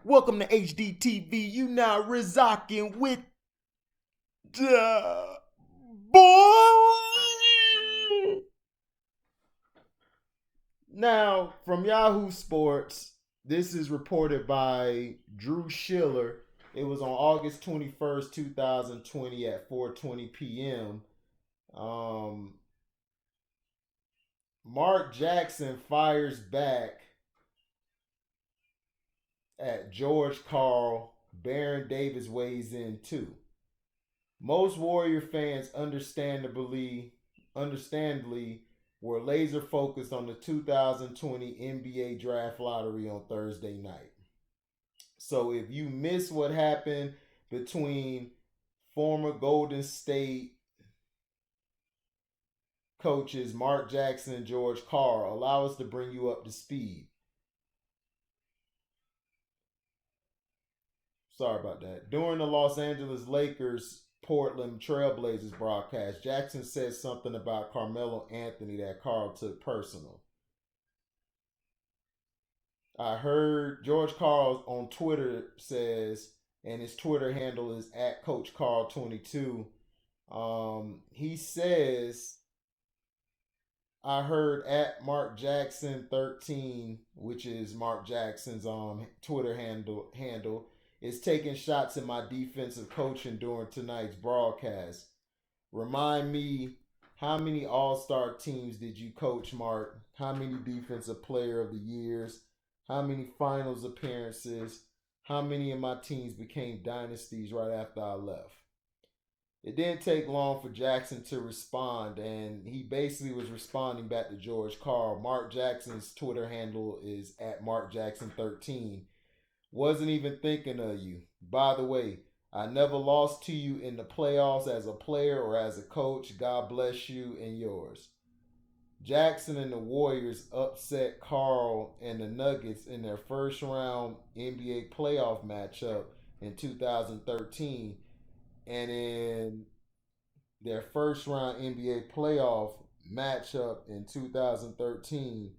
Welcome to HDTV. You now residing with the boy. Now, from Yahoo Sports, this is reported by Drew Schiller. It was on August 21st, 2020 at 4:20 p.m. Um, Mark Jackson fires back at George Karl. Baron Davis weighs in too. Most Warrior fans understandably were laser focused on the 2020 NBA draft lottery on Thursday night. So if you miss what happened between former Golden State coaches Mark Jackson and George Karl, allow us to bring you up to speed. Sorry about that. During the Los Angeles Lakers Portland Trailblazers broadcast, Jackson said something about Carmelo Anthony that Karl took personal. I heard George Karl on Twitter says, and his Twitter handle is at Coach Karl 22. He says, I heard at Mark Jackson 13, which is Mark Jackson's Twitter handle is taking shots at my defensive coaching during tonight's broadcast. Remind me, how many All-Star teams did you coach, Mark? How many Defensive Player of the Years? How many finals appearances? How many of my teams became dynasties right after I left? It didn't take long for Jackson to respond, and he basically was responding back to George Karl. Mark Jackson's Twitter handle is at MarkJackson13. Wasn't even thinking of you. By the way, I never lost to you in the playoffs as a player or as a coach. God bless you and yours. Jackson and the Warriors upset Karl and the Nuggets in their first round NBA playoff matchup in 2013, and in their first round NBA playoff matchup in 2013,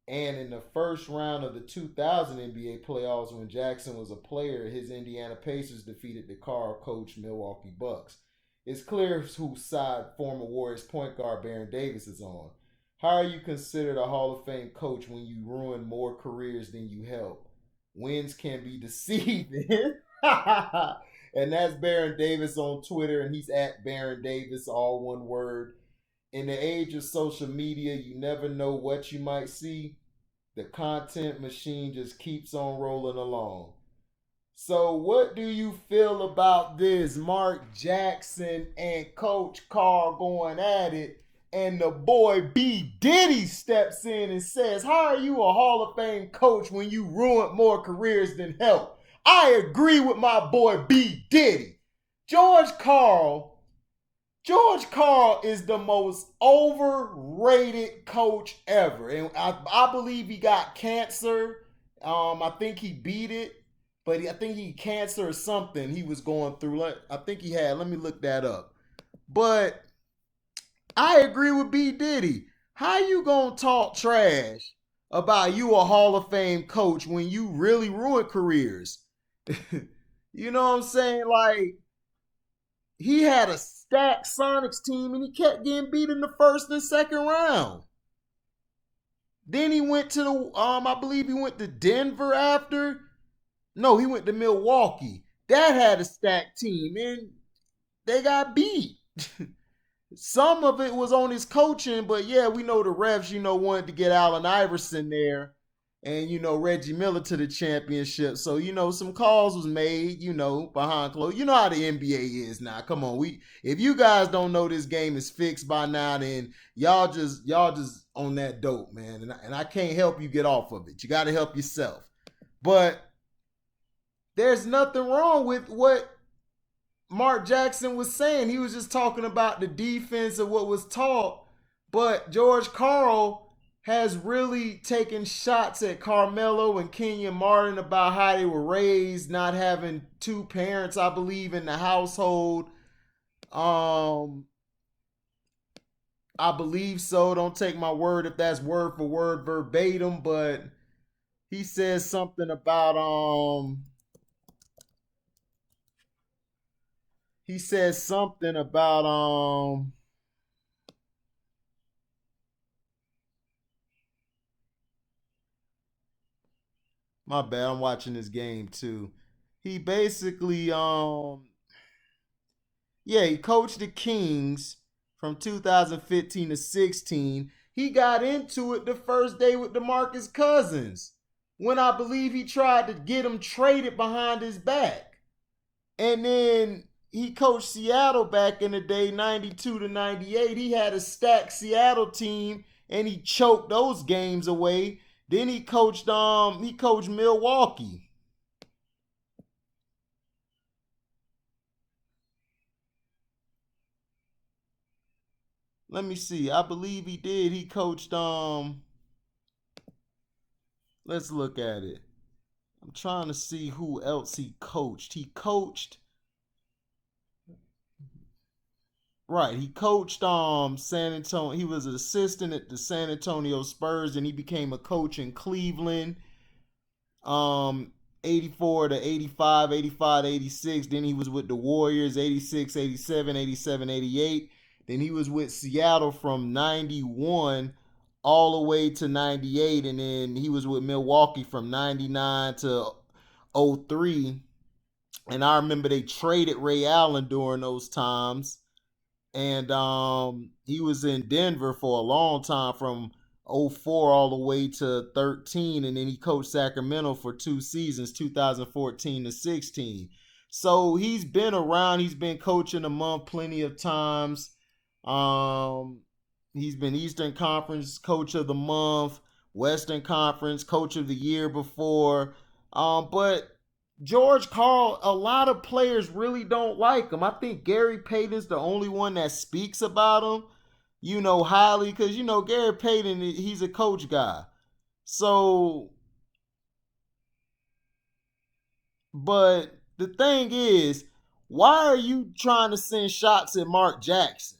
and in the first round of the 2000 NBA playoffs, when Jackson was a player, his Indiana Pacers defeated the Karl coached Milwaukee Bucks. It's clear whose side former Warriors point guard Baron Davis is on. How are you considered a Hall of Fame coach when you ruin more careers than you help? Wins can be deceiving. And that's Baron Davis on Twitter, and he's at Baron Davis, all one word. In the age of social media, you never know what you might see. The content machine just keeps on rolling along. So, what do you feel about this? Mark Jackson and Coach Karl going at it, and the boy Bdiddy steps in and says, how are you a Hall of Fame coach when you ruined more careers than help? I agree with my boy Bdiddy. George Karl is the most overrated coach ever. And I believe he got cancer. I think he beat it, but I think he cancer or something he was going through. I think he had, let me look that up. But I agree with Bdiddy. How you gonna talk trash about you a Hall of Fame coach when you really ruin careers? You know what I'm saying? Like, he had a stacked Sonics team and he kept getting beat in the first and second round. Then he went to the I believe he went to Denver after. No, he went to Milwaukee. That had a stacked team and they got beat. Some of it was on his coaching, but yeah, we know the refs, wanted to get Allen Iverson there and, Reggie Miller to the championship. So, some calls was made, behind closed. You know how the NBA is now. Come on. If you guys don't know this game is fixed by now, then y'all just on that dope, man. And I can't help you get off of it. You got to help yourself. But there's nothing wrong with what Mark Jackson was saying. He was just talking about the defense of what was taught. But George Karl has really taken shots at Carmelo and Kenyon Martin about how they were raised, not having two parents, I believe, in the household. I believe so. Don't take my word if that's word for word verbatim, but He says something about he says something about my bad, I'm watching this game too. He basically yeah, he coached the Kings from 2015 to 16. He got into it the first day with DeMarcus Cousins when I believe he tried to get him traded behind his back. And then he coached Seattle back in the day, 92 to 98. He had a stacked Seattle team and he choked those games away. Then he coached Milwaukee. Let me see. I believe he did. He coached let's look at it. I'm trying to see who else he coached. He coached right. He coached San Antonio. He was an assistant at the San Antonio Spurs, and he became a coach in Cleveland. Um, 84 to 85, 85 to 86. Then he was with the Warriors, 86, 87, 87, 88. Then he was with Seattle from 91 all the way to 98. And then he was with Milwaukee from 99 to 03. And I remember they traded Ray Allen during those times. And he was in Denver for a long time from '04 all the way to 13, and then he coached Sacramento for 2 seasons, 2014 to 16. So he's been around. He's been coaching a month plenty of times. Um, he's been Eastern Conference Coach of the Month, Western Conference Coach of the Year before. But George Karl, a lot of players really don't like him. I think Gary Payton's the only one that speaks about him, highly, because Gary Payton, he's a coach guy. So, but the thing is, why are you trying to send shots at Mark Jackson?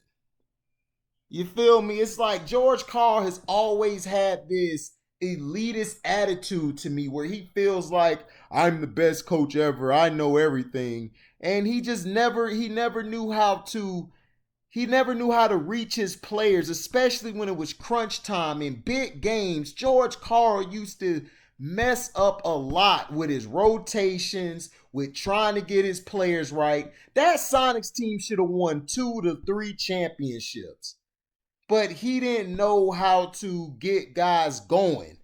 You feel me? It's like George Karl has always had this elitist attitude to me where he feels like I'm the best coach ever. I know everything. And he never knew how to reach his players, especially when it was crunch time in big games. George Karl used to mess up a lot with his rotations, with trying to get his players right. That Sonics team should have won 2 to 3 championships, but he didn't know how to get guys going.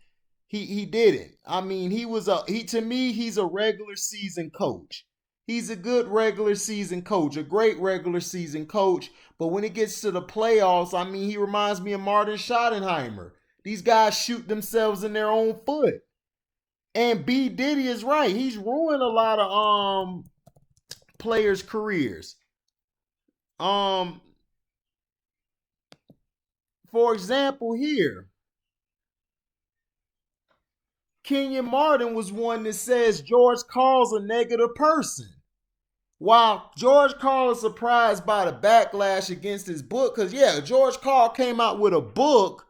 He didn't. I mean, he to me he's a regular season coach. He's a good regular season coach, a great regular season coach. But when it gets to the playoffs, I mean, he reminds me of Martin Schottenheimer. These guys shoot themselves in their own foot. And B Diddy is right. He's ruined a lot of players' careers. Um, for example, here, Kenyon Martin was one that says George Karl's a negative person. While George Karl is surprised by the backlash against his book, because yeah, George Karl came out with a book,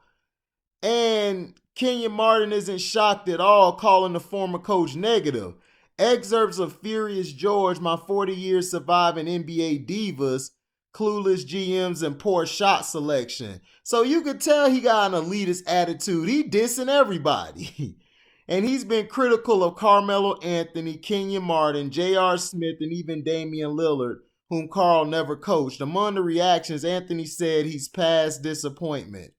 and Kenyon Martin isn't shocked at all, calling the former coach negative. Excerpts of Furious George, my 40 years surviving NBA divas, clueless GMs, and poor shot selection. So you could tell he got an elitist attitude. He dissing everybody. And he's been critical of Carmelo Anthony, Kenyon Martin, J.R. Smith, and even Damian Lillard, whom Karl never coached. Among the reactions, Anthony said he's past disappointment.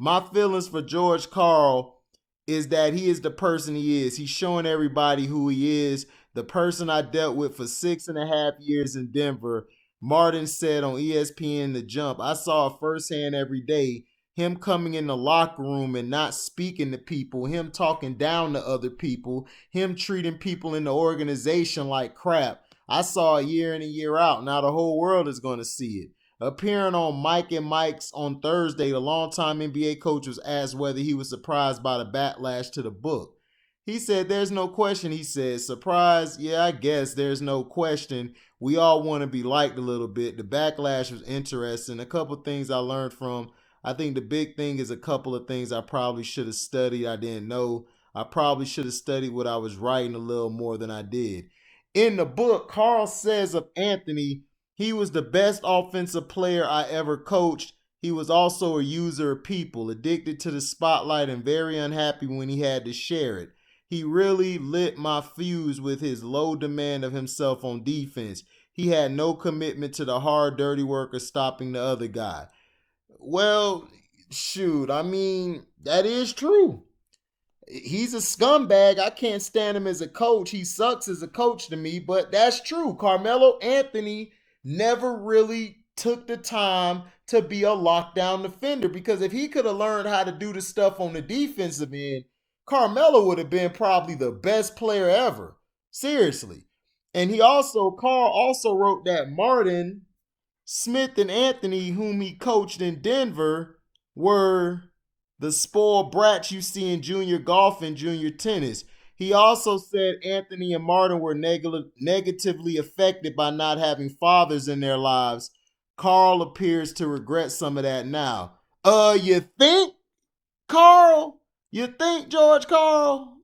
My feelings for George Karl is that he is the person he is. He's showing everybody who he is. The person I dealt with for 6.5 years in Denver. Martin said on ESPN The Jump, I saw it firsthand every day. Him coming in the locker room and not speaking to people, him talking down to other people, him treating people in the organization like crap. I saw it year in and year out. Now the whole world is going to see it. Appearing on Mike and Mike's on Thursday, the longtime NBA coach was asked whether he was surprised by the backlash to the book. He said, there's no question, he said. Surprise? Yeah, I guess there's no question. We all want to be liked a little bit. The backlash was interesting. A couple things I learned from. I think the big thing is a couple of things I probably should have studied. I didn't know. I probably should have studied what I was writing a little more than I did. In the book, Carl says of Anthony, he was the best offensive player I ever coached. He was also a user of people, addicted to the spotlight and very unhappy when he had to share it. He really lit my fuse with his low demand of himself on defense. He had no commitment to the hard, dirty work of stopping the other guy. Well, shoot, I mean, that is true. He's a scumbag. I can't stand him as a coach. He sucks as a coach to me, but that's true. Carmelo Anthony never really took the time to be a lockdown defender, because if he could have learned how to do the stuff on the defensive end, Carmelo would have been probably the best player ever. Seriously. And Carl also wrote that Martin, Smith, and Anthony, whom he coached in Denver, were the spoiled brats you see in junior golf and junior tennis. He also said Anthony and Martin were negatively affected by not having fathers in their lives. Carl appears to regret some of that now. You think, Carl? You think, George Carl?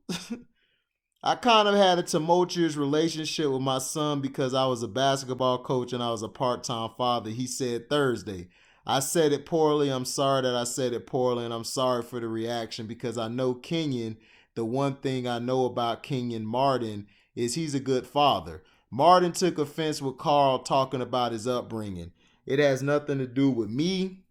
I kind of had a tumultuous relationship with my son because I was a basketball coach and I was a part-time father, he said Thursday. I said it poorly. I'm sorry that I said it poorly, and I'm sorry for the reaction because I know Kenyon. The one thing I know about Kenyon Martin is he's a good father. Martin took offense with Carl talking about his upbringing. It has nothing to do with me.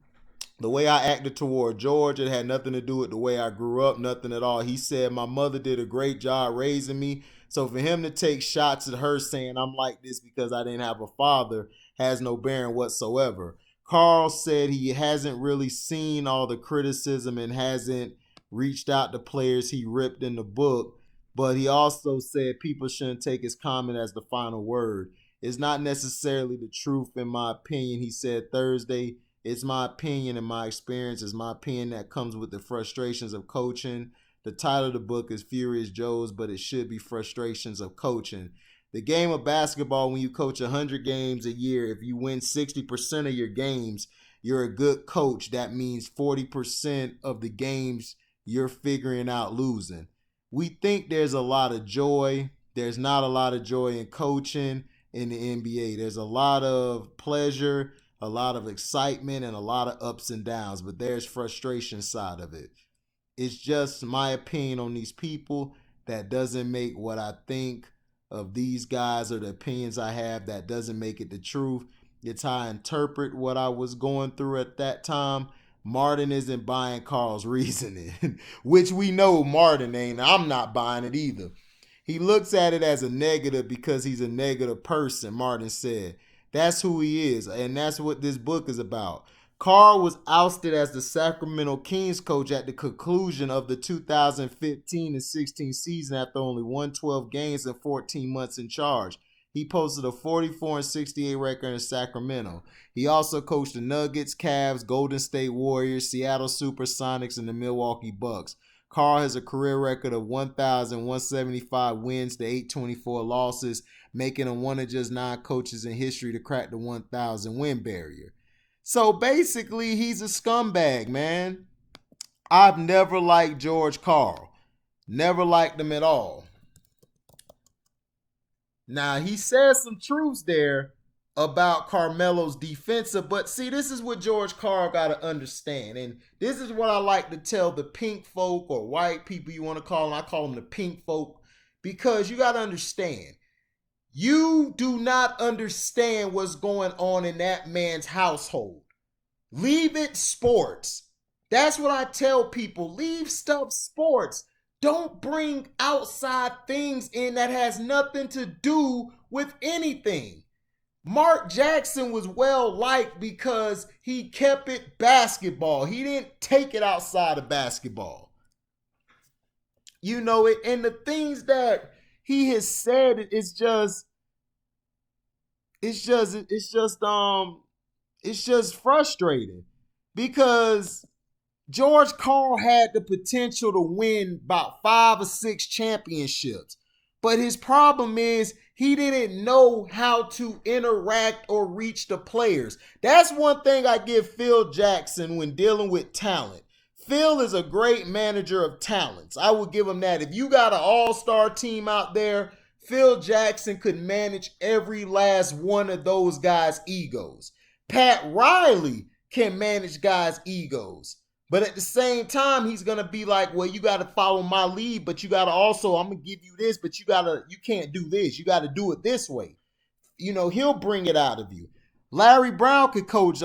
The way I acted toward George, it had nothing to do with the way I grew up, nothing at all. He said my mother did a great job raising me. So for him to take shots at her saying I'm like this because I didn't have a father has no bearing whatsoever. Carl said he hasn't really seen all the criticism and hasn't reached out to players he ripped in the book, but he also said people shouldn't take his comment as the final word. It's not necessarily the truth in my opinion, he said Thursday. It's my opinion and my experience. It's my opinion that comes with the frustrations of coaching. The title of the book is Furious Joes, but it should be Frustrations of Coaching. The game of basketball, when you coach 100 games a year, if you win 60% of your games, you're a good coach. That means 40% of the games you're figuring out losing. We think there's a lot of joy. There's not a lot of joy in coaching in the NBA. There's a lot of pleasure, a lot of excitement, and a lot of ups and downs, but there's frustration side of it. It's just my opinion on these people. That doesn't make what I think of these guys or the opinions I have, that doesn't make it the truth. It's how I interpret what I was going through at that time. Martin isn't buying Carl's reasoning, which we know Martin ain't. I'm not buying it either. He looks at it as a negative because he's a negative person, Martin said. That's who he is, and that's what this book is about. Carl was ousted as the Sacramento Kings coach at the conclusion of the 2015 and 16 season after only 112 games and 14 months in charge. He posted a 44 and 68 record in Sacramento. He also coached the Nuggets, Cavs, Golden State Warriors, Seattle Supersonics, and the Milwaukee Bucks. Carl has a career record of 1,175 wins to 824 losses, making him one of just 9 coaches in history to crack the 1,000 win barrier. So basically, he's a scumbag, man. I've never liked George Carl. Never liked him at all. Now, he says some truths there about Carmelo's defensive, but see, this is what George Carl got to understand, and this is what I like to tell the pink folk or white people you want to call them. I call them the pink folk, because you got to understand, you do not understand what's going on in that man's household. Leave it sports. That's what I tell people. Leave stuff sports. Don't bring outside things in that has nothing to do with anything. MArkjackson was well liked because he kept it basketball. He didn't take it outside of basketball. You know it, and the things that he has said, it's just frustrating because George Karl had the potential to win about 5 or 6 championships. But his problem is he didn't know how to interact or reach the players. That's one thing I give Phil Jackson when dealing with talent. Phil is a great manager of talents. I would give him that. If you got an all-star team out there, Phil Jackson could manage every last one of those guys' egos. Pat Riley can manage guys' egos. But at the same time, he's gonna be like, well, you gotta follow my lead, but you gotta also, I'm gonna give you this, but you can't do this. You gotta do it this way. He'll bring it out of you. Larry Brown could coach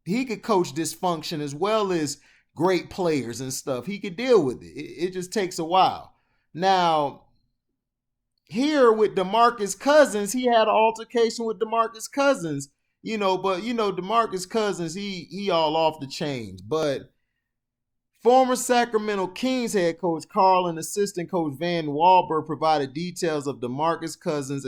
he could coach dysfunction as well as great players and stuff. He could deal with it. It just takes a while. Now, here with DeMarcus Cousins, he had an altercation with DeMarcus Cousins, but DeMarcus Cousins, he all off the chains. But former Sacramento Kings head coach Carl and assistant coach Van Wahlberg provided details of DeMarcus Cousins'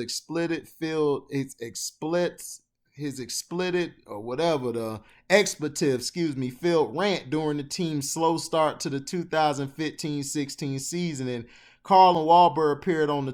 filled rant during the team's slow start to the 2015-16 season. And Carl and Wahlberg appeared on the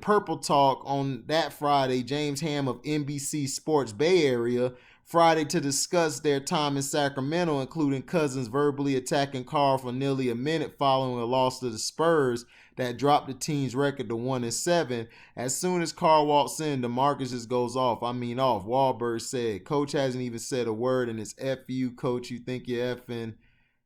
Purple Talk on that Friday. James Ham of NBC Sports Bay Area Friday to discuss their time in Sacramento, including Cousins verbally attacking Carl for nearly a minute following a loss to the Spurs that dropped the team's record to 1-7. As soon as Carl walks in, DeMarcus just goes off. Wahlberg said, "Coach hasn't even said a word, and it's F you, coach. You think you're effing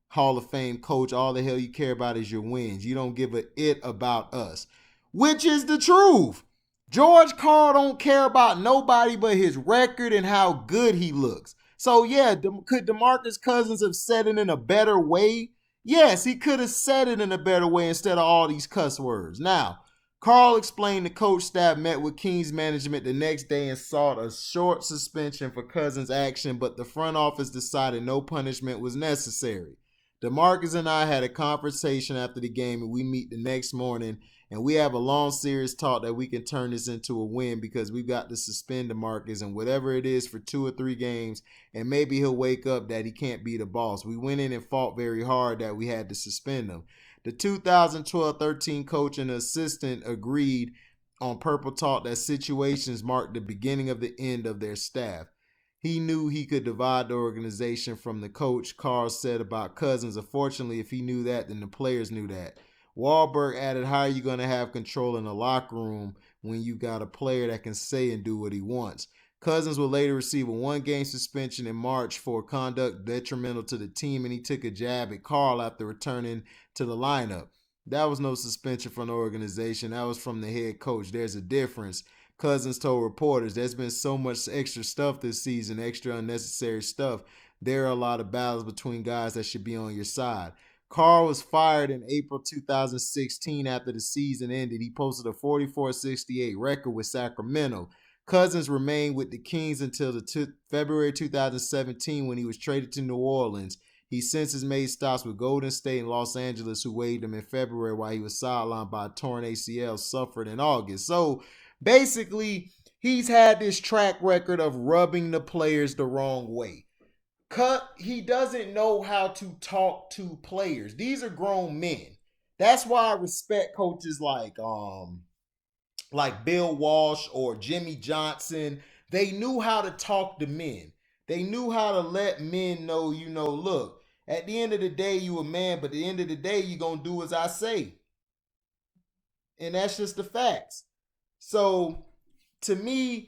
Hall of Fame coach. All the hell you care about is your wins. You don't give a it about us." Which is the truth. George Karl don't care about nobody but his record and how good he looks. So yeah, could DeMarcus Cousins have said it in a better way? Yes, he could have said it in a better way instead of all these cuss words. Now, Karl explained the coach staff met with Kings management the next day and sought a short suspension for Cousins' action, but the front office decided no punishment was necessary. DeMarcus and I had a conversation after the game, and we meet the next morning, and we have a long, serious talk that we can turn this into a win because we've got to suspend DeMarcus and whatever it is for 2 or 3 games, and maybe he'll wake up that he can't be the boss. We went in and fought very hard that we had to suspend him. The 2012-13 coach and assistant agreed on Purple Talk that situations marked the beginning of the end of their staff. He knew he could divide the organization from the coach, Karl said about Cousins. Unfortunately, if he knew that, then the players knew that. Wahlberg added, how are you going to have control in the locker room when you got a player that can say and do what he wants? Cousins will later receive a 1-game suspension in March for conduct detrimental to the team, and he took a jab at Karl after returning to the lineup. That was no suspension from the organization. That was from the head coach. There's a difference. Cousins told reporters, there's been so much extra stuff this season, extra unnecessary stuff. There are a lot of battles between guys that should be on your side. Karl was fired in April 2016 after the season ended. He posted a 44-68 record with Sacramento. Cousins remained with the Kings until February 2017 when he was traded to New Orleans. He since has made stops with Golden State and Los Angeles, who waived him in February while he was sidelined by a torn ACL suffered in August. So basically, he's had this track record of rubbing the players the wrong way. He doesn't know how to talk to players. These are grown men. That's why I respect coaches like Bill Walsh or Jimmy Johnson. They knew how to talk to men. They knew how to let men know, look, at the end of the day, you a man, but at the end of the day, you going to do as I say. And that's just the facts. So, to me,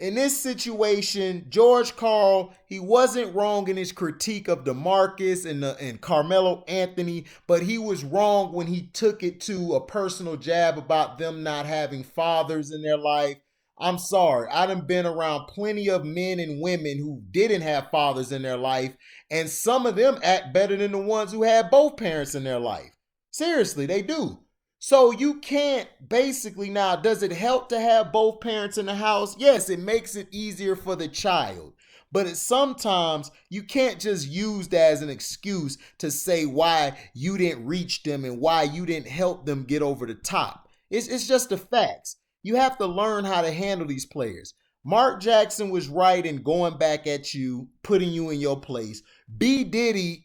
in this situation, George Karl, he wasn't wrong in his critique of DeMarcus and Carmelo Anthony, but he was wrong when he took it to a personal jab about them not having fathers in their life. I'm sorry. I done been around plenty of men and women who didn't have fathers in their life, and some of them act better than the ones who had both parents in their life. Seriously, they do. So you can't basically now, does it help to have both parents in the house? Yes, it makes it easier for the child. But sometimes you can't just use that as an excuse to say why you didn't reach them and why you didn't help them get over the top. It's just the facts. You have to learn how to handle these players. Mark Jackson was right in going back at you, putting you in your place. Baron Davis,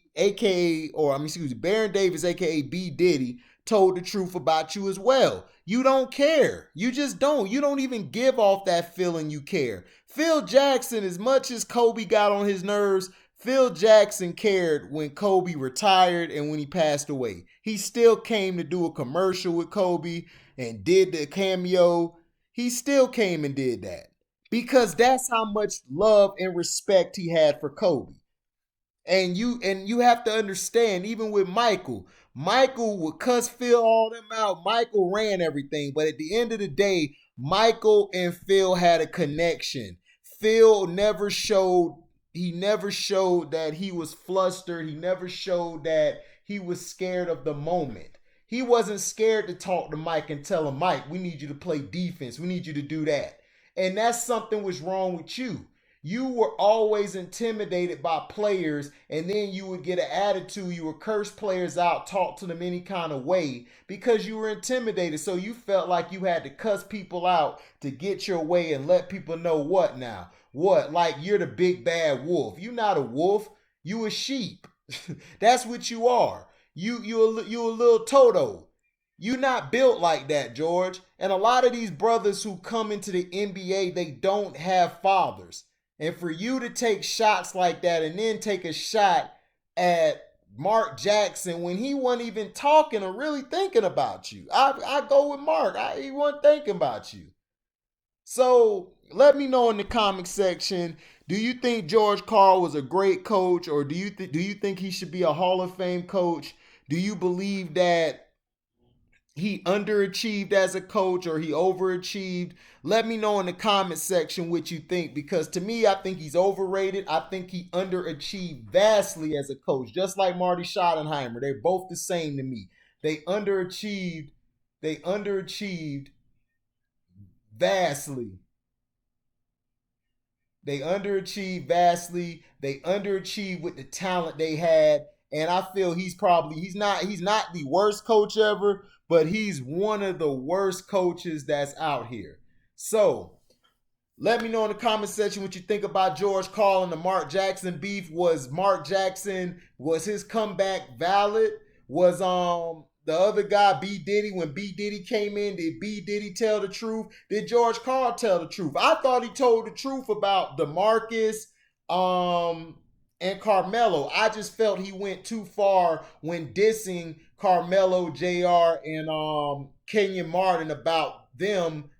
aka B. Diddy, told the truth about you as well. You don't care. You just don't. You don't even give off that feeling you care. Phil Jackson, as much as Kobe got on his nerves, Phil Jackson cared when Kobe retired and when he passed away. He still came to do a commercial with Kobe and did the cameo. He still came and did that because that's how much love and respect he had for Kobe. And you have to understand, even with Michael would cuss Phil all them out. Michael ran everything, but at the end of the day, Michael and Phil had a connection. Phil never showed he never showed that he was flustered. He never showed that he was scared of the moment. He wasn't scared to talk to Mike and tell him, Mike, we need you to play defense. We need you to do that. And that's something was wrong with you. You were always intimidated by players, and then you would get an attitude. You would curse players out, talk to them any kind of way because you were intimidated. So you felt like you had to cuss people out to get your way and let people know what now? What? Like you're the big bad wolf. You're not a wolf. You a sheep. That's what you are. You a little Toto. You not built like that, George. And a lot of these brothers who come into the NBA, they don't have fathers. And for you to take shots like that and then take a shot at Mark Jackson when he wasn't even talking or really thinking about you. I go with Mark. He wasn't thinking about you. So let me know in the comment section. Do you think George Karl was a great coach, or do you think he should be a Hall of Fame coach? Do you believe that he underachieved as a coach or he overachieved? Let me know in the comment section what you think, because to me, I think he's overrated. I think he underachieved vastly as a coach, just like Marty Schottenheimer. They're both the same to me. They underachieved. They underachieved vastly. They underachieved vastly. They underachieved with the talent they had. And I feel he's not the worst coach ever, but he's one of the worst coaches that's out here. So let me know in the comment section what you think about George Karl and the Mark Jackson beef. Was his comeback valid? Was the other guy B Diddy, when B Diddy came in, did B Diddy tell the truth? Did George Karl tell the truth? I thought he told the truth about DeMarcus and Carmelo. I just felt he went too far when dissing Carmelo, JR, and Kenyon Martin about them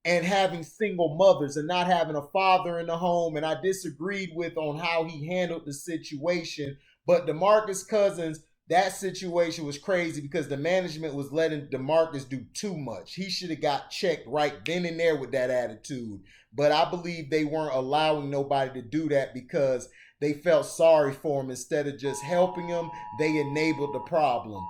and having single mothers and not having a father in the home. And I disagreed with on how he handled the situation. But DeMarcus Cousins, that situation was crazy because the management was letting DeMarcus do too much. He should have got checked right then and there with that attitude. But I believe they weren't allowing nobody to do that because they felt sorry for him. Instead of just helping him, they enabled the problem.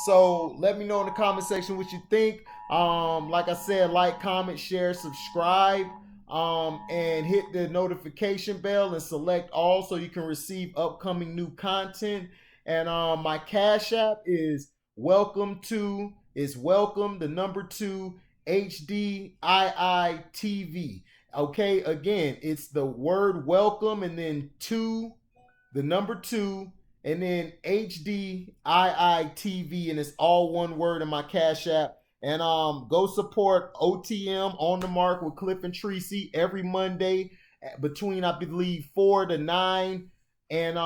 So let me know in the comment section what you think. Like I said, like, comment, share, subscribe, and hit the notification bell and select all so you can receive upcoming new content. And my Cash App is welcome the number 2 HDIITV. Okay, again, it's the word welcome and then the number 2, and then HDIITV, and it's all one word in my Cash App. And go support OTM on the Mark with Cliff and Tracy every Monday between, I believe, 4 to 9. And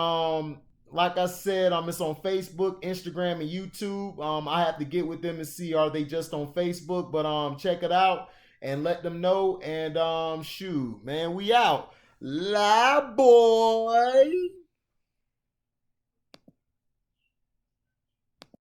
like I said, it's on Facebook, Instagram, and YouTube. I have to get with them and see are they just on Facebook, but check it out and let them know. And shoot, man, we out. La boy.